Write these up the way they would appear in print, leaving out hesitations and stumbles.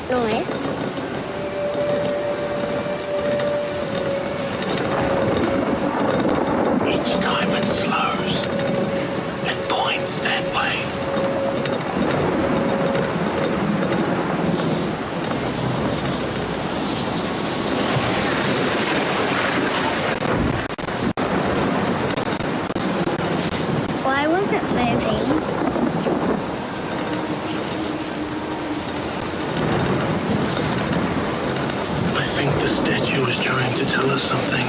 that noise? Each time it slows and points that way. Why was it moving? I think the statue is trying to tell us something.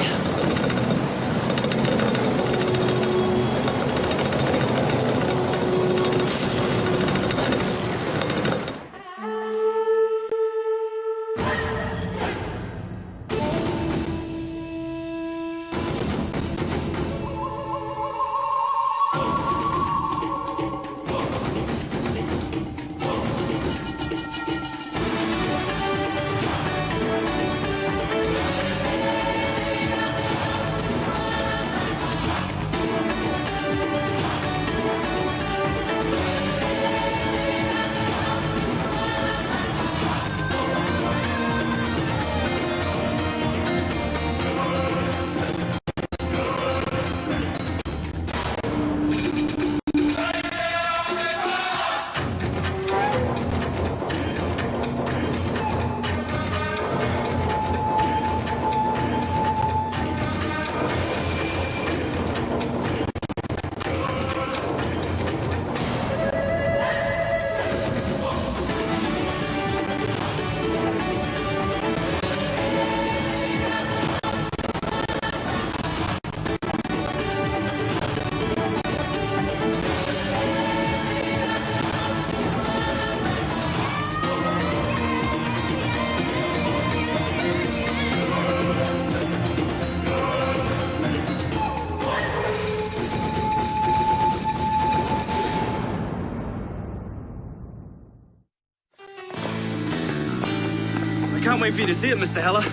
Can't wait for you to see it, Mr. Heller.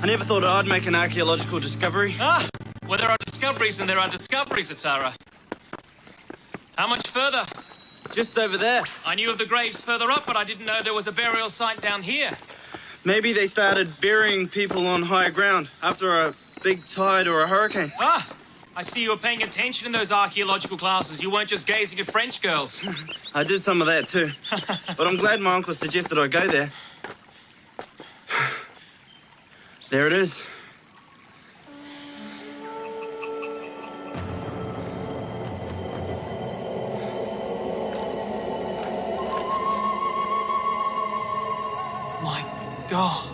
I never thought I'd make an archaeological discovery. Ah, well, there are discoveries and there are discoveries, Atara. How much further? Just over there. I knew of the graves further up, but I didn't know there was a burial site down here. Maybe they started burying people on higher ground after a big tide or a hurricane. Ah, I see you were paying attention in those archaeological classes. You weren't just gazing at French girls. I did some of that too. But I'm glad my uncle suggested I go there. There it is. My God.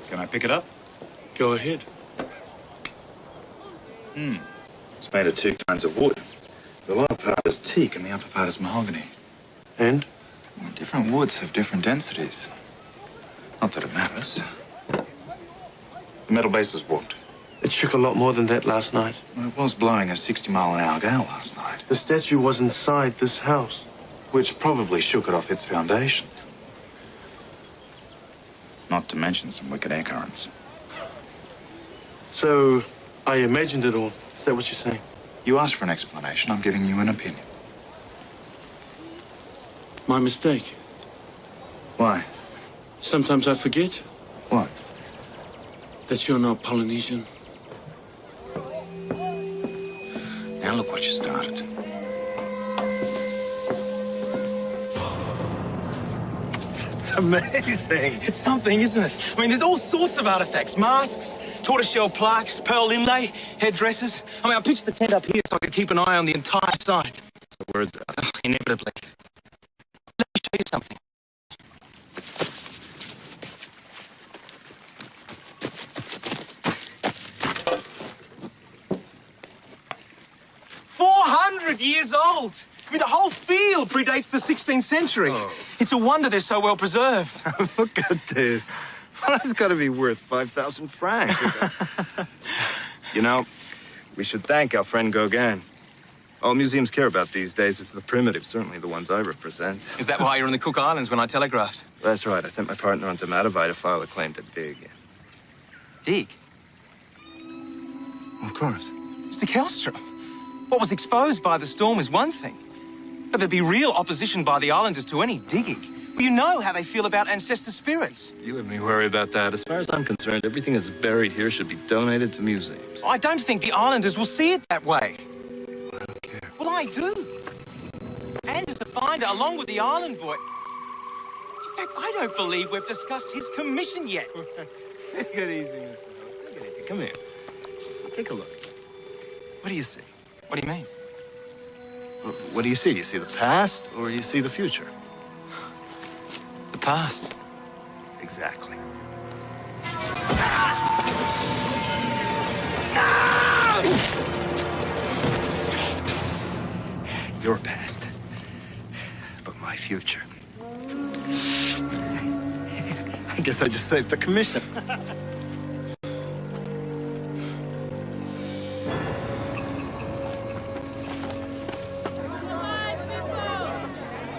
Can I pick it up? Go ahead. It's made of two kinds of wood. The lower part is teak and the upper part is mahogany. And? Well, different woods have different densities. Not that it matters. The metal base is warped. It shook a lot more than that last night. Well, it was blowing a 60-mile-an-hour gale last night, The statue was inside this house. which probably shook it off its foundation. Not to mention some wicked air currents. So, I imagined it all. Is that what you're saying? You asked for an explanation. I'm giving you an opinion. My mistake. Why? Sometimes I forget What? that you're not Polynesian. Now look what you started. It's amazing. It's something, isn't it? I mean, there's all sorts of artifacts. Masks, tortoiseshell plaques, pearl inlay, headdresses. I mean, I pitched the tent up here so I could keep an eye on the entire site. The words are. Inevitably. Let me show you something. $400 old. I mean, the whole field predates the 16th century. Oh. It's a wonder they're so well preserved. Look at this. Well, that's got to be worth 5,000 francs. You know, we should thank our friend Gauguin. All museums care about these days is the primitives, certainly the ones I represent. Is that why you're in the Cook Islands when I telegraphed? That's right. I sent my partner on to Matavai to file a claim to dig. Dig? Of course. Mr. Kelstrom, what was exposed by the storm is one thing. But there'd be real opposition by the islanders to any digging. Well, you know how they feel about ancestor spirits. You let me worry about that. As far as I'm concerned, everything that's buried here should be donated to museums. I don't think the islanders will see it that way. I don't care. Well, I do. And as a finder, along with the island boy. In fact, I don't believe we've discussed his commission yet. Take it easy, mister. Take it easy. Come here. Take a look. What do you see? What do you mean? What do you see? Do you see the past or do you see the future? The past. Exactly. Your past, but my future. I guess I just saved the commission.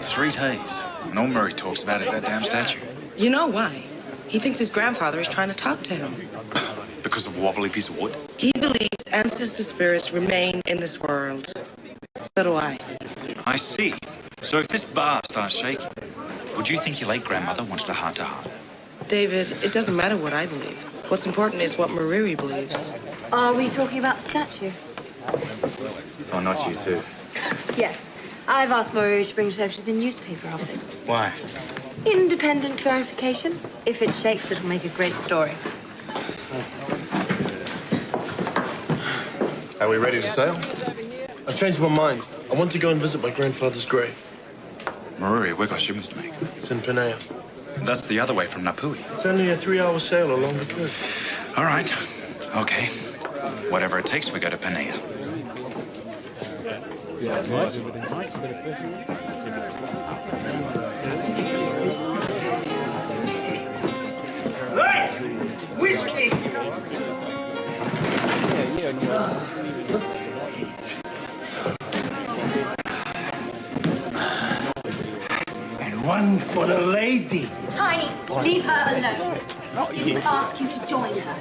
3 days. And all Murray talks about is that damn statue. You know why? He thinks his grandfather is trying to talk to him. Because of a wobbly piece of wood? He believes ancestor spirits remain in this world. So do I. I see. So if this bar starts shaking, would you think your late grandmother wanted a heart-to-heart? David, it doesn't matter what I believe. What's important is what Mauriri believes. Are we talking about the statue? Oh, not you too. Yes. I've asked Mauriri to bring it over to the newspaper office. Why? Independent verification. If it shakes, it'll make a great story. Are we ready to sail? I've changed my mind. I want to go and visit my grandfather's grave. Mauriri, we've got shipments to make. It's in Panea. That's the other way from Napui. It's only a 3-hour sail along the coast. All right. Okay. Whatever it takes, we go to Panea. Whiskey! And one for the lady. Tiny, leave her alone. Did he ask you to join her?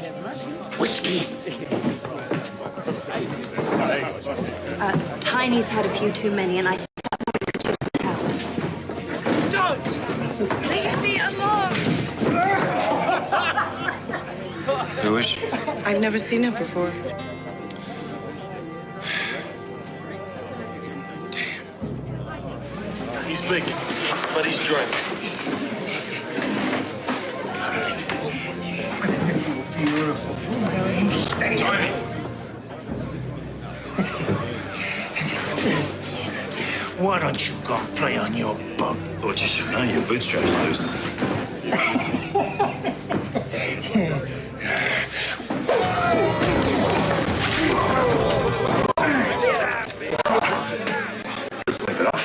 Whiskey. Tiny's had a few too many, and I think that probably could use some help. Don't! Leave me alone! Who is she? I've never seen her before. He's big, but he's drunk. Tiny. Why don't you go and play on your boat? Thought you should know your bootstraps loose. Slip it off.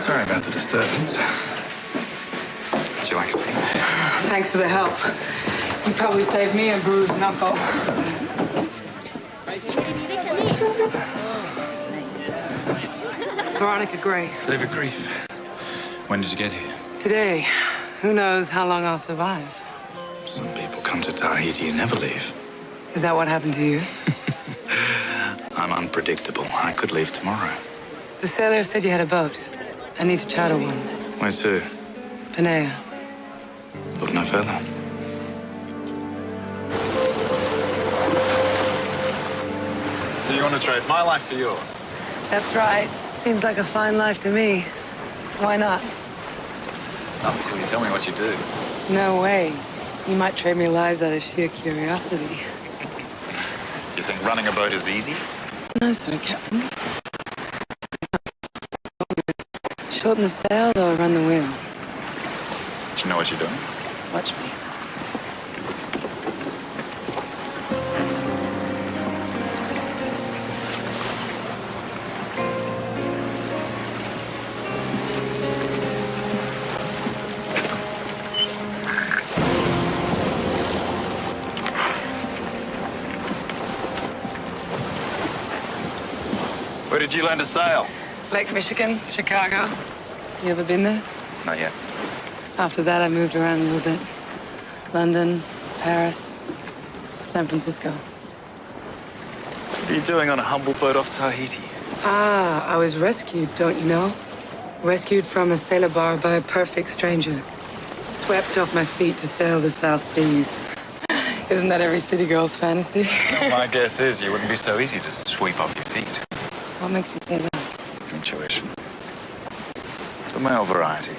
Sorry about the disturbance. Would you like a seat? Thanks for the help. You probably saved me a bruised knuckle. Veronica Gray. David Grief. When did you get here? Today. Who knows how long I'll survive? Some people come to Tahiti and never leave. Is that what happened to you? I'm unpredictable. I could leave tomorrow. The sailor said you had a boat. I need to charter one. Where to? Panea. Look no further. So you want to trade my life for yours? That's right. Seems like a fine life to me. Why not? Not until you tell me what you do. No way. You might trade me lives out of sheer curiosity. You think running a boat is easy? No, sir, Captain. Shorten the sail or run the wheel? Do you know what you're doing? Watch me. Where did you learn to sail? Lake Michigan, Chicago. You ever been there? Not yet. After that, I moved around a little bit. London, Paris, San Francisco. What are you doing on a humble boat off Tahiti? Ah, I was rescued, don't you know? Rescued from a sailor bar by a perfect stranger. Swept off my feet to sail the South Seas. Isn't that every city girl's fantasy? Well, my guess is you wouldn't be so easy to sweep off your feet. What makes you say that? Intuition. The male variety.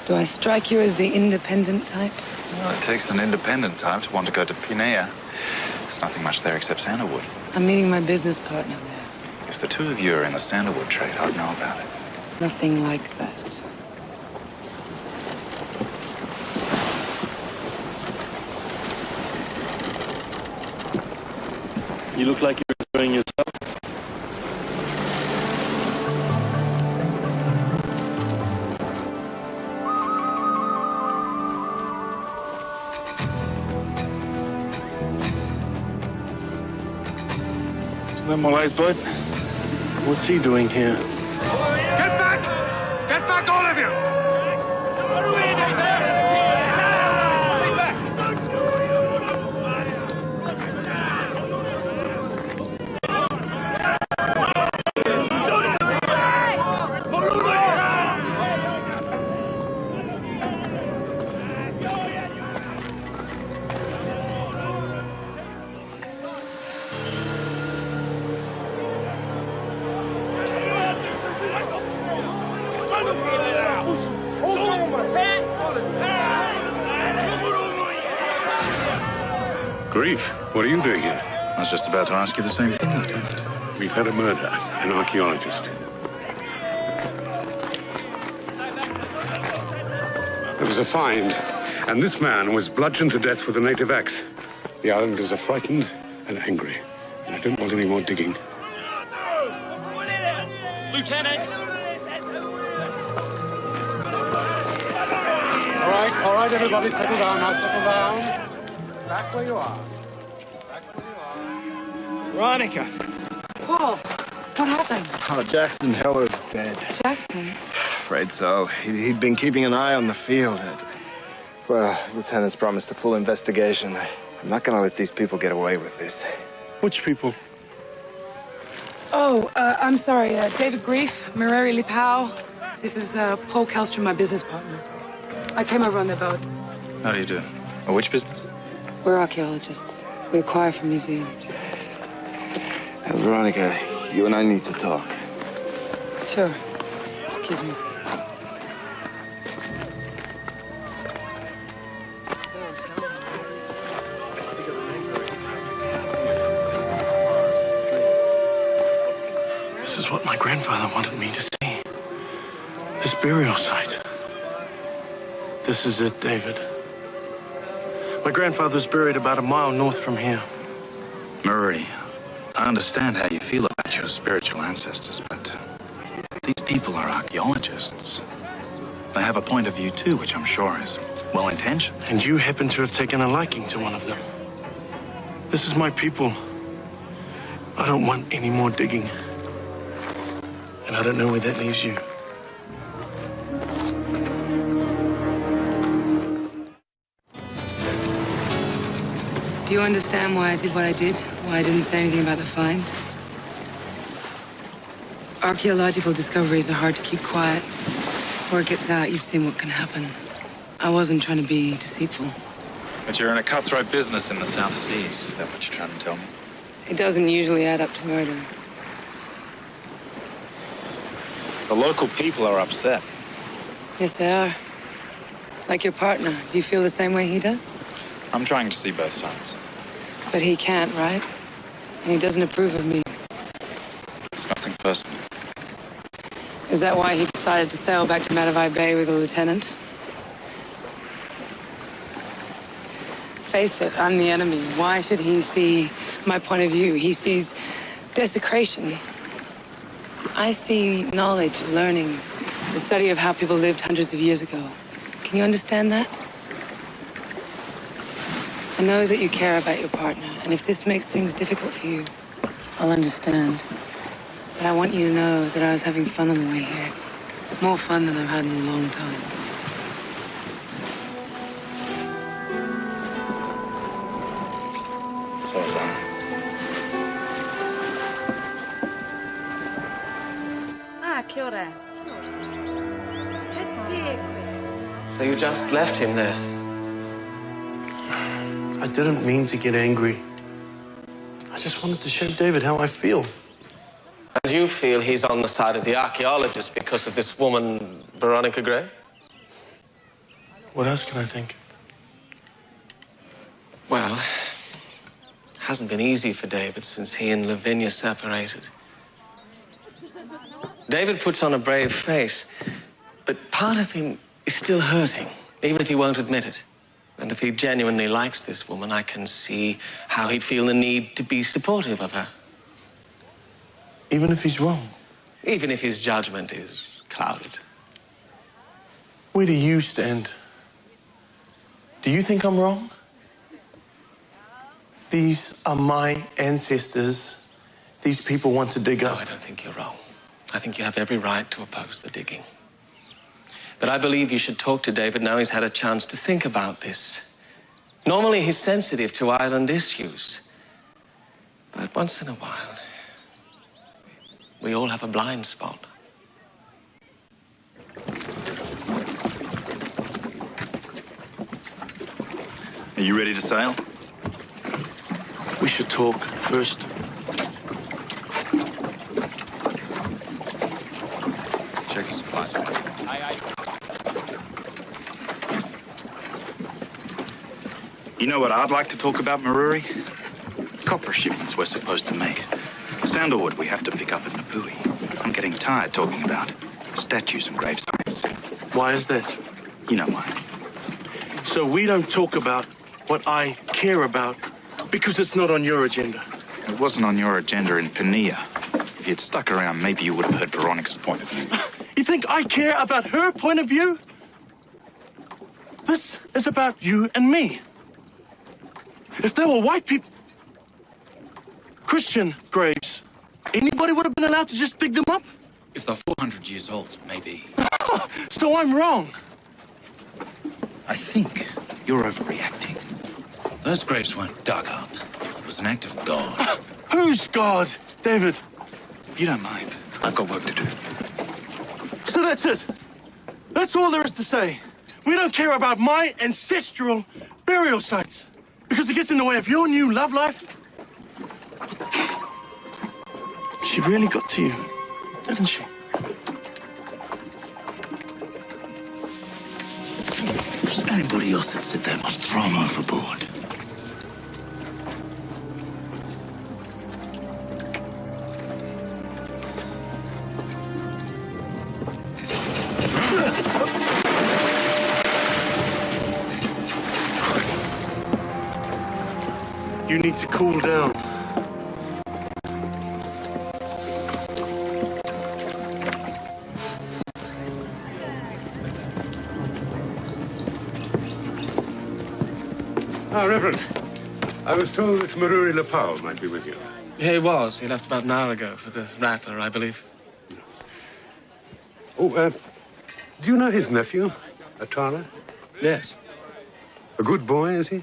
Do I strike you as the independent type? Well, it takes an independent type to want to go to Pinea. There's nothing much there except sandalwood. I'm meeting my business partner there. If the two of you are in the sandalwood trade, I'd know about it. Nothing like that. You look like you're enjoying yourself. Isn't that Molay's boat? What's he doing here? Get back! Get back, all of you! Grief, what are you doing here? I was just about to ask you the same thing, Lieutenant. We've had a murder, an archaeologist. There was a find, and this man was bludgeoned to death with a native axe. The islanders are frightened and angry, and I don't want any more digging. Lieutenant! All right, everybody, settle down now, settle down. Back where you are. Back where you are. Veronica. Paul, what happened? Oh, Jackson Heller's dead. Jackson? Afraid so. He'd been keeping an eye on the field. Well, Lieutenant's promised a full investigation. I'm not gonna let these people get away with this. Which people? Oh, I'm sorry. David Grief, Mauriri Lipau. This is Paul Kelstrom, my business partner. I came over on their boat. How do you do? Oh, which business? We're archaeologists. We acquire from museums. Veronica, you and I need to talk. Sure. Excuse me. This is what my grandfather wanted me to see. This burial site. This is it, David. My grandfather's buried about a mile north from here. Mauriri, I understand how you feel about your spiritual ancestors, but these people are archaeologists. They have a point of view, too, which I'm sure is well-intentioned. And you happen to have taken a liking to one of them. This is my people. I don't want any more digging. And I don't know where that leaves you. Do you understand why I did what I did? Why I didn't say anything about the find? Archaeological discoveries are hard to keep quiet. Word gets out, you've seen what can happen. I wasn't trying to be deceitful. But you're in a cutthroat business in the South Seas. Is that what you're trying to tell me? It doesn't usually add up to murder. The local people are upset. Yes, they are. Like your partner. Do you feel the same way he does? I'm trying to see both sides. But he can't, right? And he doesn't approve of me. It's nothing personal. Is that why he decided to sail back to Matavai Bay with a lieutenant? Face it, I'm the enemy. Why should he see my point of view? He sees desecration. I see knowledge, learning, the study of how people lived hundreds of years ago. Can you understand that? I know that you care about your partner, and if this makes things difficult for you, I'll understand. But I want you to know that I was having fun on the way here. More fun than I've had in a long time. So is I. Ah, kia ora. So you just left him there? I didn't mean to get angry. I just wanted to show David how I feel. And you feel he's on the side of the archaeologist because of this woman, Veronica Gray? What else can I think? Well, it hasn't been easy for David since he and Lavinia separated. David puts on a brave face, but part of him is still hurting, even if he won't admit it. And if he genuinely likes this woman, I can see how he'd feel the need to be supportive of her. Even if he's wrong? Even if his judgment is clouded. Where do you stand? Do you think I'm wrong? These are my ancestors. These people want to dig up. No, I don't think you're wrong. I think you have every right to oppose the digging. But I believe you should talk to David now he's had a chance to think about this. Normally, he's sensitive to island issues. But once in a while, we all have a blind spot. Are you ready to sail? We should talk first. Check the supplies. You know what I'd like to talk about, Mauriri? Copper shipments we're supposed to make. Sandalwood we have to pick up at Napui. I'm getting tired talking about statues and grave sites. Why is that? You know why. So we don't talk about what I care about because it's not on your agenda. It wasn't on your agenda in Pinea. If you'd stuck around, maybe you would have heard Veronica's point of view. You think I care about her point of view? This is about you and me. If there were white people, Christian graves, anybody would have been allowed to just dig them up? If they're 400 years old, maybe. So I'm wrong. I think you're overreacting. Those graves weren't dug up. It was an act of God. Who's God, David? You don't mind. I've got work to do. So that's it. That's all there is to say. We don't care about my ancestral burial sites because it gets in the way of your new love life. She really got to you, didn't she? Anybody else that said that must throw him overboard. You need to cool down. Ah, Reverend. I was told that Mauriri Lapau might be with you. He was. He left about an hour ago for the Rattler, I believe. Oh, do you know his nephew, Atala? Yes. A good boy, is he?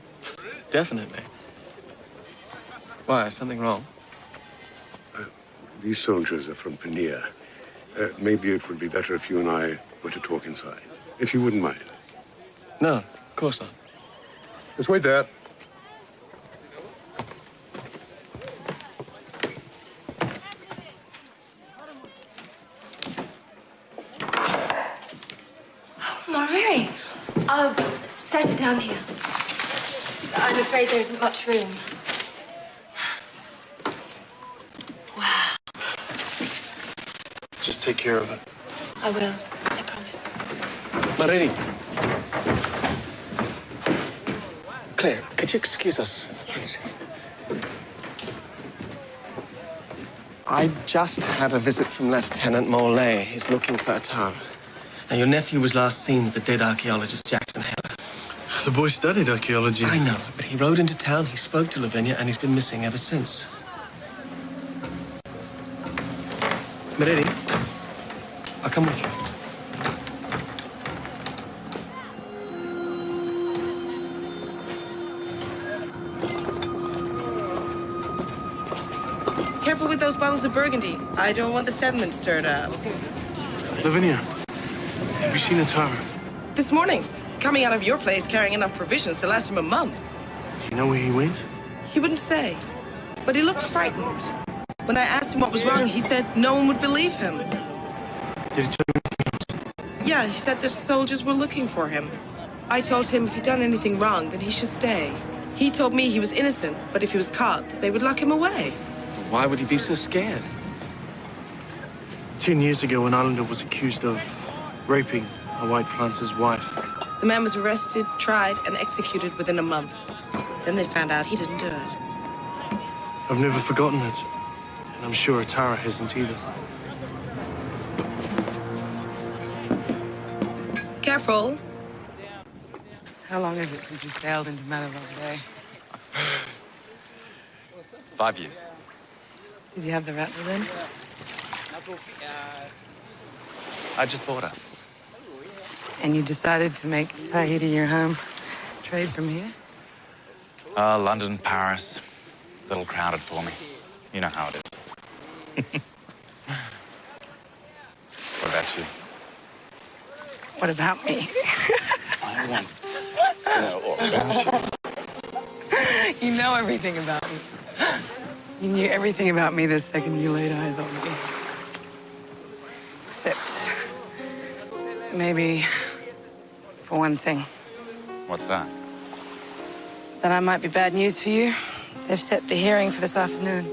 Definitely. Why, is something wrong? These soldiers are from Pinea. Maybe it would be better if you and I were to talk inside. If you wouldn't mind. No, of course not. Just wait there. Mauriri, I'll set it down here. I'm afraid there isn't much room. Wow. Just take care of it. I will, I promise. Mauriri. Claire, could you excuse us, please? I just had a visit from Lieutenant Morley. He's looking for Atara. Now, your nephew was last seen with the dead archaeologist Jackson Heller. The boy studied archaeology. I know, but he rode into town, he spoke to Lavinia, and he's been missing ever since. Mauriri, I'll come with you. Careful with those bottles of Burgundy. I don't want the sediment stirred up. Lavinia, have you seen Atara? This morning, coming out of your place carrying enough provisions to last him a month. Do you know where he went? He wouldn't say, but he looked frightened. When I asked him what was wrong, he said no one would believe him. Did he tell you anything else? Yeah, he said the soldiers were looking for him. I told him if he'd done anything wrong, then he should stay. He told me he was innocent, but if he was caught, they would lock him away. Why would he be so scared? 10 years ago, an islander was accused of raping a white planter's wife. The man was arrested, tried, and executed within a month. Then they found out he didn't do it. I've never forgotten it, and I'm sure Atara hasn't either. Careful. How long is it since you sailed into Malabar Bay? 5 years. Did you have the rattler then? I just bought her. And you decided to make Tahiti your home? Trade from here? London, Paris. A little crowded for me. You know how it is. What about you? What about me? I want to know all about you. You know everything about me. You knew everything about me the second you laid eyes on me. Except, maybe, for one thing. What's that? That I might be bad news for you. They've set the hearing for this afternoon.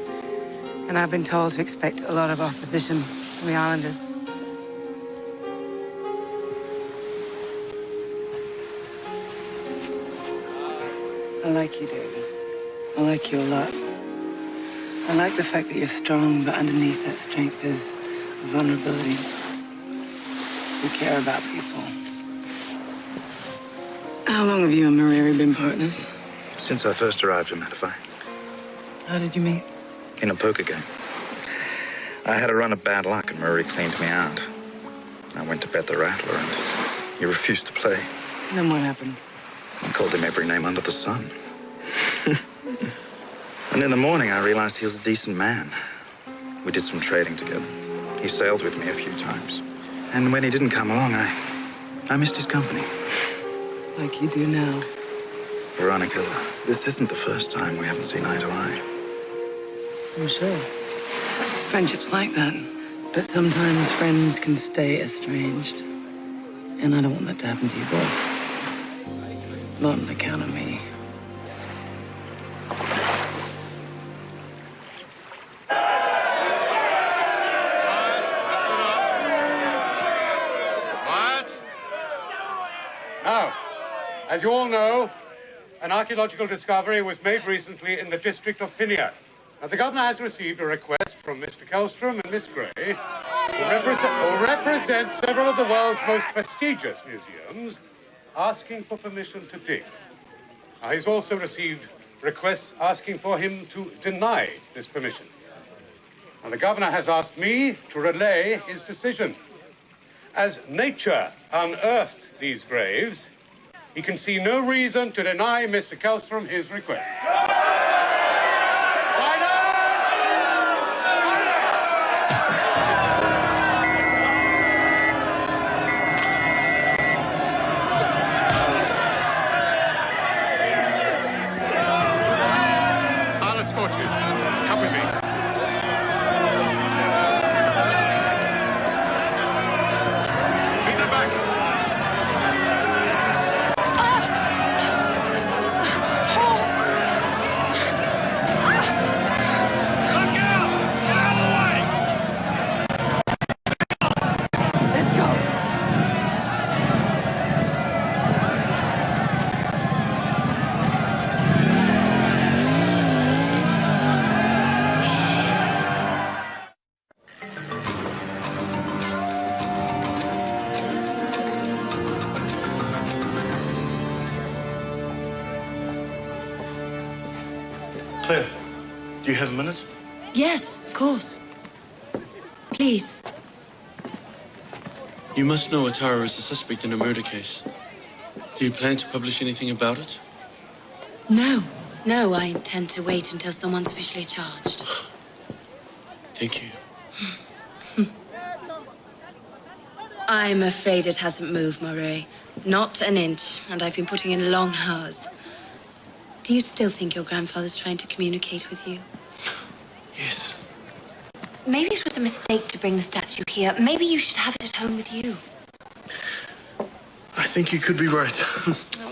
And I've been told to expect a lot of opposition from the islanders. I like you, David. I like you a lot. I like the fact that you're strong, but underneath that strength is a vulnerability. You care about people. How long have you and Mauriri been partners? Since I first arrived in Matafai. How did you meet? In a poker game. I had a run of bad luck and Mauriri cleaned me out. I went to bet the rattler and he refused to play. And then what happened? I called him every name under the sun. And in the morning, I realized he was a decent man. We did some trading together. He sailed with me a few times. And when he didn't come along, I missed his company. Like you do now. Veronica, this isn't the first time we haven't seen eye to eye. I'm sure. Friendship's like that. But sometimes friends can stay estranged. And I don't want that to happen to you both. Not on account of me. Now, as you all know, an archaeological discovery was made recently in the district of Pinia. Now, the governor has received a request from Mr. Kellstrom and Miss Gray, who represent several of the world's most prestigious museums, asking for permission to dig. Now, he's also received requests asking for him to deny this permission. And the governor has asked me to relay his decision. As nature unearthed these graves, he can see no reason to deny Mr. Kellstrom his request. I'll escort you. Come with me. Claire, do you have a minute? Yes, of course. Please. You must know Atara is a suspect in a murder case. Do you plan to publish anything about it? No. No, I intend to wait until someone's officially charged. Thank you. I'm afraid it hasn't moved, Mauriri. Not an inch, and I've been putting in long hours. Do you still think your grandfather's trying to communicate with you? Yes. Maybe it was a mistake to bring the statue here. Maybe you should have it at home with you. I think you could be right.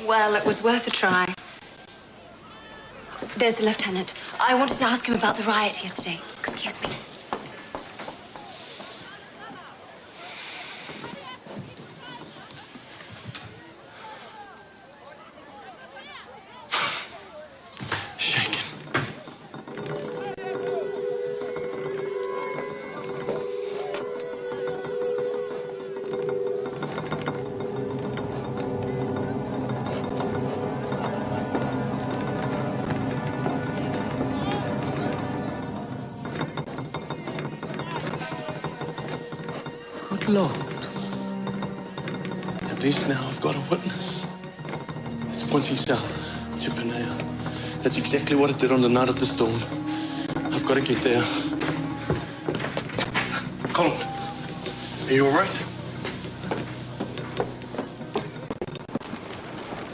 Well, it was worth a try. There's the lieutenant. I wanted to ask him about the riot yesterday. Excuse me. Lord. At least now I've got a witness. It's pointing south to Panea. That's exactly what it did on the night of the storm. I've got to get there. Colin, are you all right?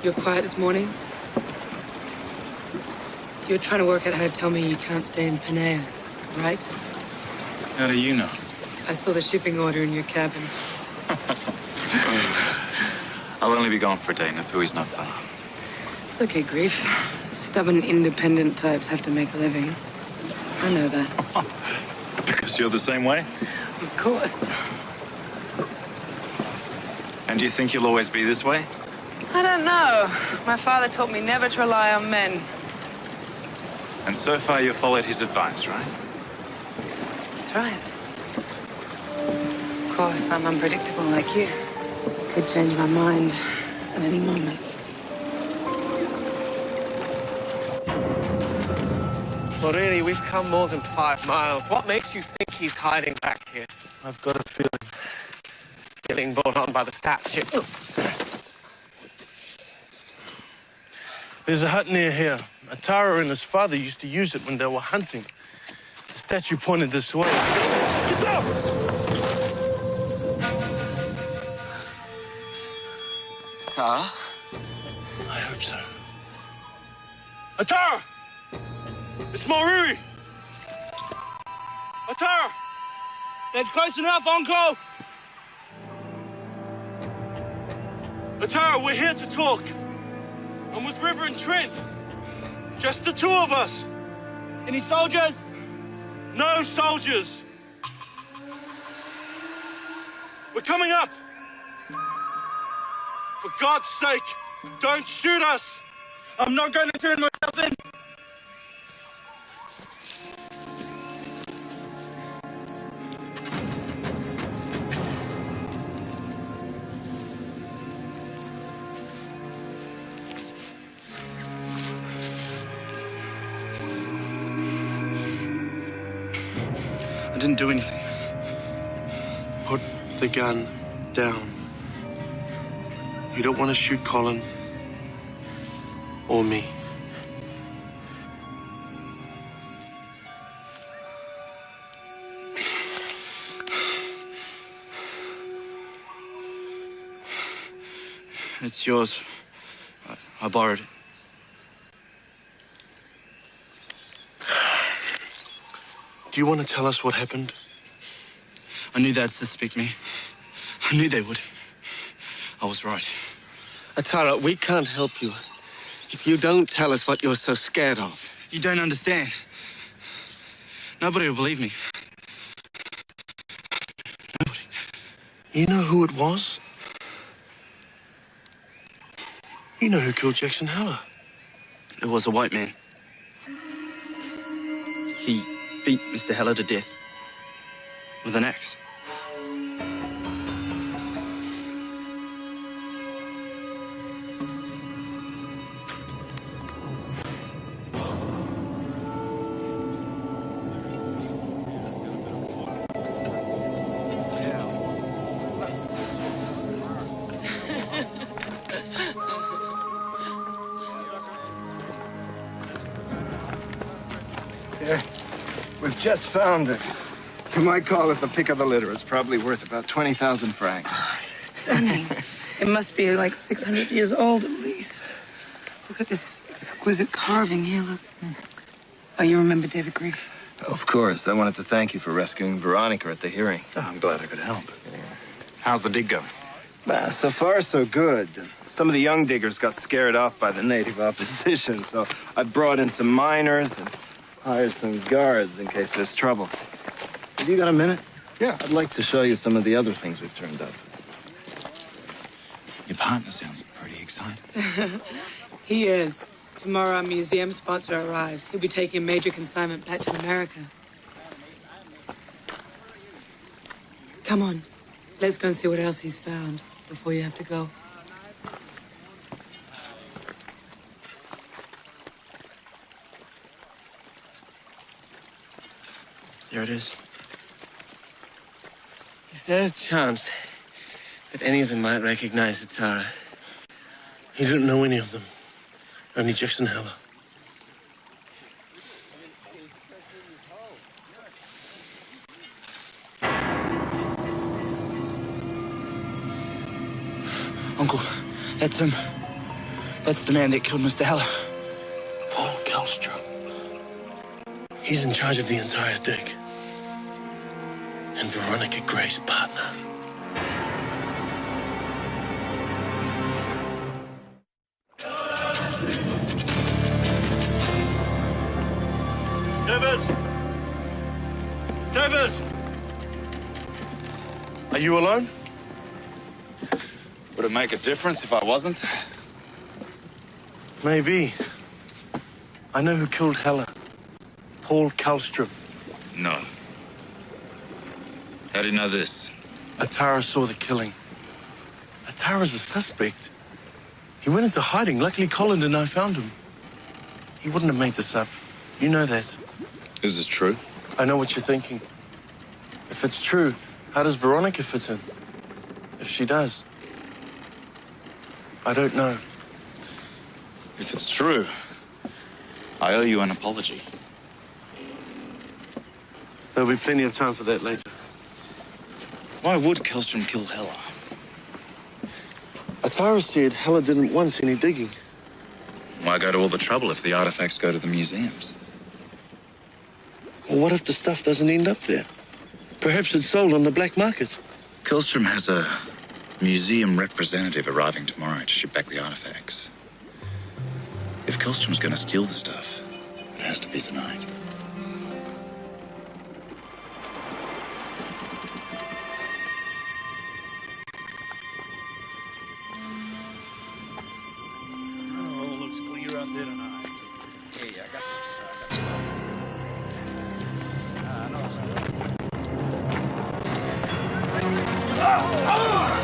You're quiet this morning? You're trying to work out how to tell me you can't stay in Panea, right? How do you know? I saw the shipping order in your cabin. I'll only be gone for a day. Napui's not far. It's okay, Grief. Stubborn, independent types have to make a living. I know that. Because you're the same way? Of course. And do you think you'll always be this way? I don't know. My father taught me never to rely on men. And so far you've followed his advice, right? That's right. Of course, I'm unpredictable like you. Could change my mind at any moment. Mauriri, we've come more than 5 miles. What makes you think he's hiding back here? I've got a feeling. Getting brought on by the statue. There's a hut near here. Atara and his father used to use it when they were hunting. The statue pointed this way. Get up! Atara? I hope so. Atara! It's Mauriri! Atara! That's close enough, Uncle! Atara, we're here to talk. I'm with Reverend Trent. Just the two of us. Any soldiers? No soldiers. We're coming up. For God's sake, don't shoot us. I'm not going to turn myself in. I didn't do anything. Put the gun down. You don't want to shoot Colin or me. It's yours. I borrowed it. Do you want to tell us what happened? I knew they'd suspect me. I knew they would. I was right. Atara, we can't help you if you don't tell us what you're so scared of. You don't understand. Nobody will believe me. Nobody. You know who it was? You know who killed Jackson Heller. It was a white man. He beat Mr. Heller to death with an axe. Yeah, we've just found it. You might call it the pick of the litter. It's probably worth about 20,000 francs. Stunning. It must be like 600 years old at least. Look at this exquisite carving here, look. Oh, you remember David Grief? Of course. I wanted to thank you for rescuing Veronica at the hearing. Oh, I'm glad I could help. How's the dig going? So far, so good. Some of the young diggers got scared off by the native opposition, so I brought in some miners and hired some guards in case there's trouble. Have you got a minute? Yeah. I'd like to show you some of the other things we've turned up. Your partner sounds pretty excited. He is. Tomorrow, our museum sponsor arrives. He'll be taking a major consignment back to America. Come on. Let's go and see what else he's found before you have to go. Here it is. Is there a chance that any of them might recognize the Tara? He didn't know any of them. Only Jackson Heller. Uncle, that's him. That's the man that killed Mr. Heller. Paul Kellstrom. He's in charge of the entire dig. And Veronica Gray's partner. David! David! Are you alone? Would it make a difference if I wasn't? Maybe. I know who killed Heller. Paul Kellstrom. No. How do you know this? Atara saw the killing. Atara's a suspect. He went into hiding. Luckily, Colin and I found him. He wouldn't have made this up. You know that. Is this true? I know what you're thinking. If it's true, how does Veronica fit in? If she does. I don't know. If it's true, I owe you an apology. There'll be plenty of time for that later. Why would Kellstrom kill Heller? Atara said Heller didn't want any digging. Why go to all the trouble if the artifacts go to the museums? Well, what if the stuff doesn't end up there? Perhaps it's sold on the black market. Kellstrom has a museum representative arriving tomorrow to ship back the artifacts. If Kellstrom's going to steal the stuff, it has to be tonight. Oh, looks clear out there tonight. Hey, I got this. No, it's all right.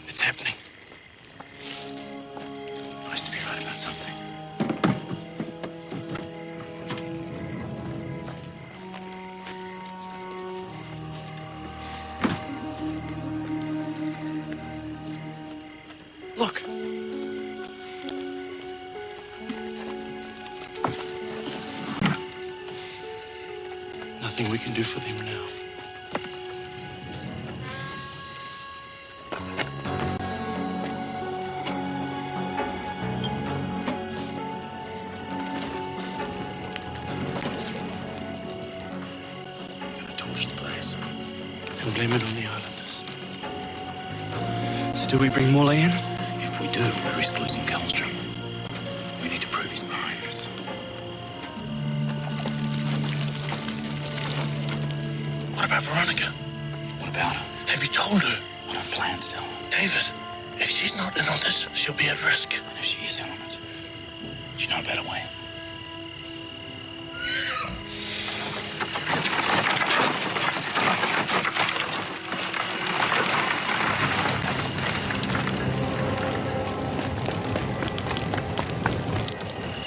It's happening. Nice to be right about something. Look. Nothing we can do for them now. Gotta torch the place. And blame it on the islanders. So do we bring Morley in? If we do, we risk losing Kellstrom. We need to prove he's behind this. What about Veronica? What about her? Have you told her? I don't plan to tell her. David, if she's not in on this, she'll be at risk. And if she is in on it, do you know a better way?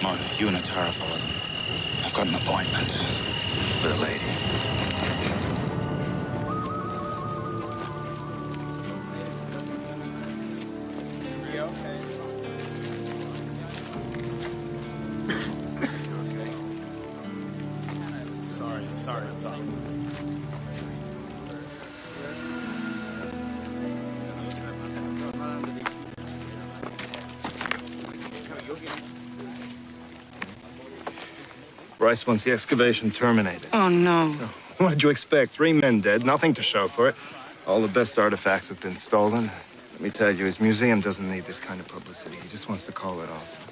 Mona, you and Atara follow them. I've got an appointment with a lady. Bryce wants the excavation terminated. Oh, no. What'd you expect? 3 men dead, nothing to show for it. All the best artifacts have been stolen. Let me tell you, his museum doesn't need this kind of publicity. He just wants to call it off.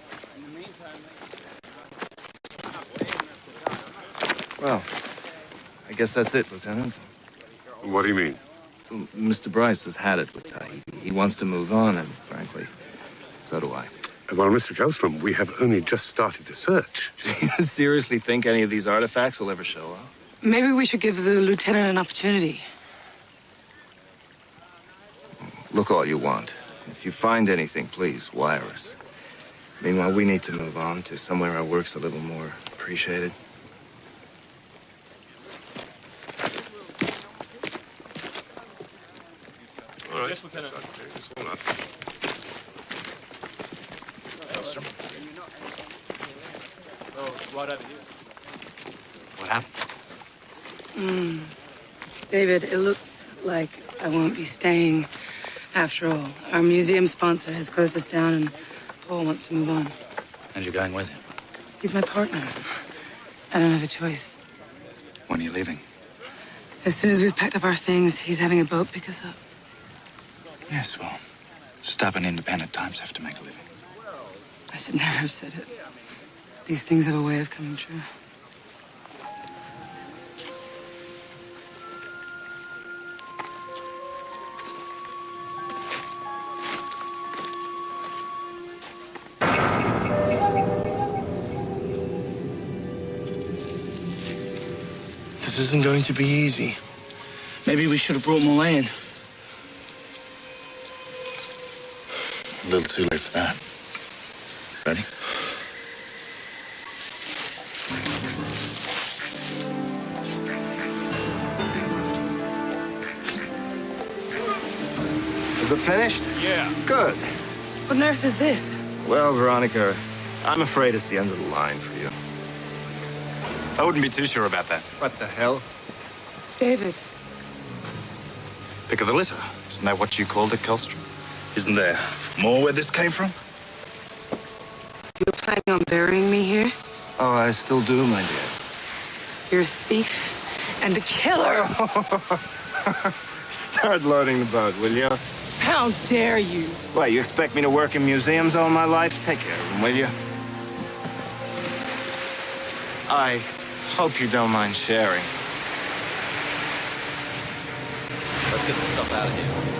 Well, I guess that's it, Lieutenant. What do you mean? Mr. Bryce has had it with Tahiti. He wants to move on, and frankly, so do I. Well, Mr. Kellstrom, we have only just started the search. Do you seriously think any of these artifacts will ever show up? Maybe we should give the lieutenant an opportunity. Look all you want. If you find anything, please, wire us. Meanwhile, we need to move on to somewhere our work's a little more appreciated. All right. Yes, Lieutenant. This one up. Right over here. What happened? David, it looks like I won't be staying after all. Our museum sponsor has closed us down, and Paul wants to move on. And you're going with him? He's my partner. I don't have a choice. When are you leaving? As soon as we've packed up our things, he's having a boat pick us up. Yes, well, stubborn, independent types have to make a living. I should never have said it. These things have a way of coming true. This isn't going to be easy. Maybe we should have brought more land. A little too late for that. Ready? Is it finished? Yeah. Good. What on earth is this? Well, Veronica, I'm afraid it's the end of the line for you. I wouldn't be too sure about that. What the hell? David. Pick of the litter. Isn't that what you called it, Kellstrom? Isn't there more where this came from? You're planning on burying me here? Oh, I still do, my dear. You're a thief and a killer. Start loading the boat, will you? How dare you? What, you expect me to work in museums all my life? Take care of them, will you? I hope you don't mind sharing. Let's get this stuff out of here.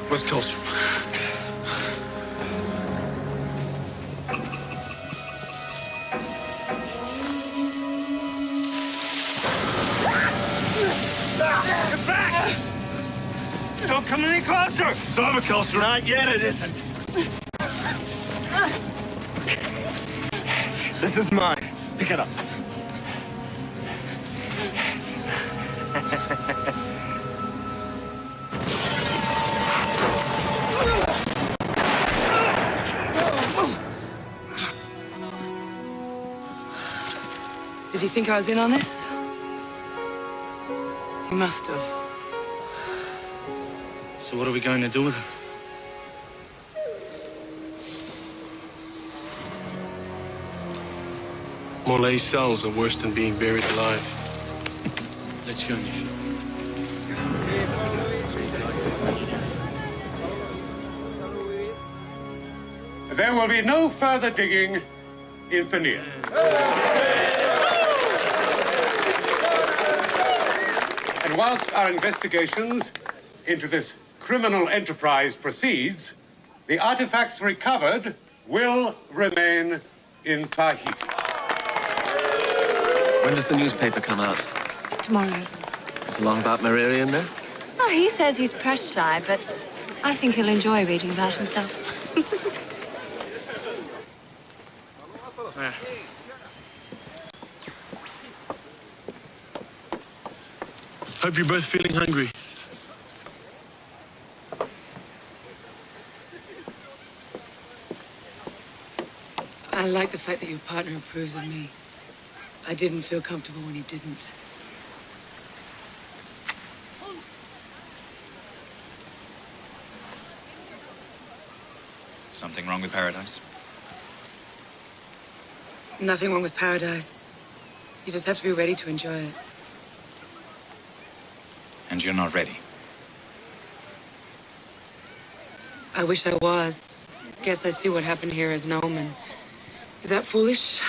Where's Kellstrom? Get back! Don't come any closer! It's over, Kellstrom. Not yet, it isn't. This is mine. Pick it up. Did you think I was in on this? You must have. So what are we going to do with him? Morlae's cells are worse than being buried alive. Let's go, nephew. There will be no further digging in Pania. And whilst our investigations into this criminal enterprise proceeds, the artifacts recovered will remain in Tahiti. When does the newspaper come out? Tomorrow. Is along about Mauriri in there? Oh, he says he's press shy, but I think he'll enjoy reading about himself. Hope you're both feeling hungry. I like the fact that your partner approves of me. I didn't feel comfortable when he didn't. Something wrong with paradise? Nothing wrong with paradise. You just have to be ready to enjoy it. And you're not ready? I wish I was. Guess I see what happened here as an omen. Is that foolish?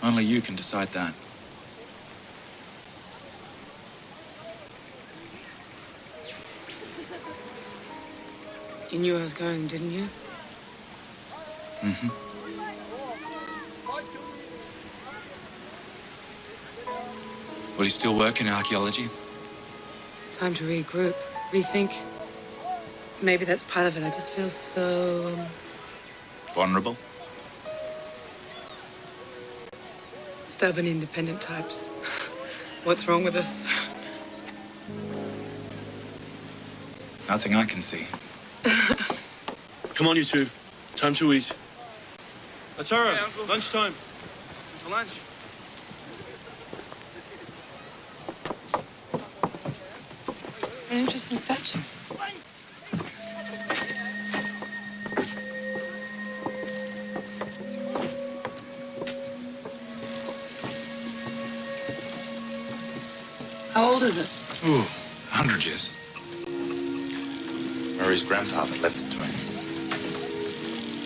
Only you can decide that. You knew I was going, didn't you? Mm-hmm. Will you still work in archaeology? Time to regroup, rethink. Maybe that's part of it. I just feel so, Vulnerable? stubborn, independent types. What's wrong with us? Nothing I can see. Come on, you two. Time to eat. Atara, Hey, Uncle. lunchtime. It's lunch. An interesting statue. How old is it? Ooh, 100 years. Murray's grandfather left it to him.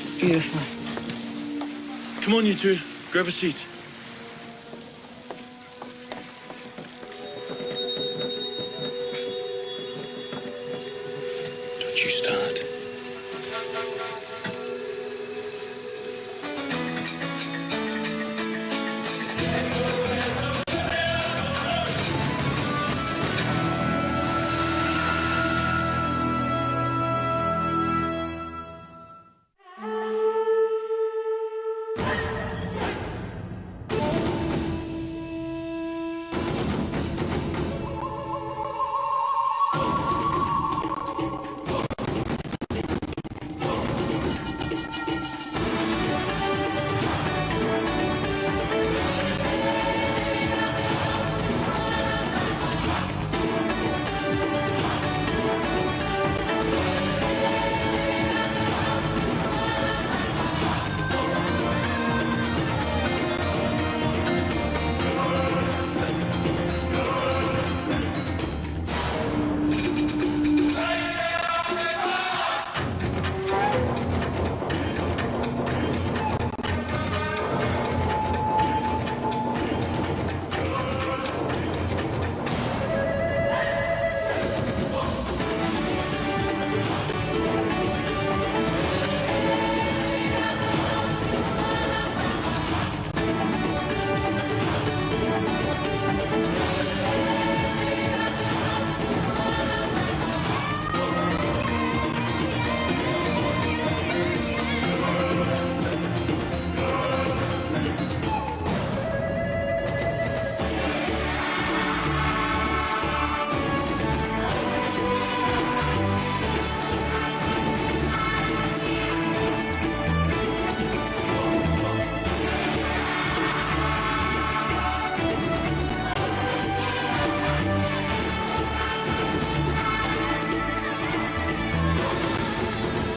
It's beautiful. Come on, you two. Grab a seat. Don't you start.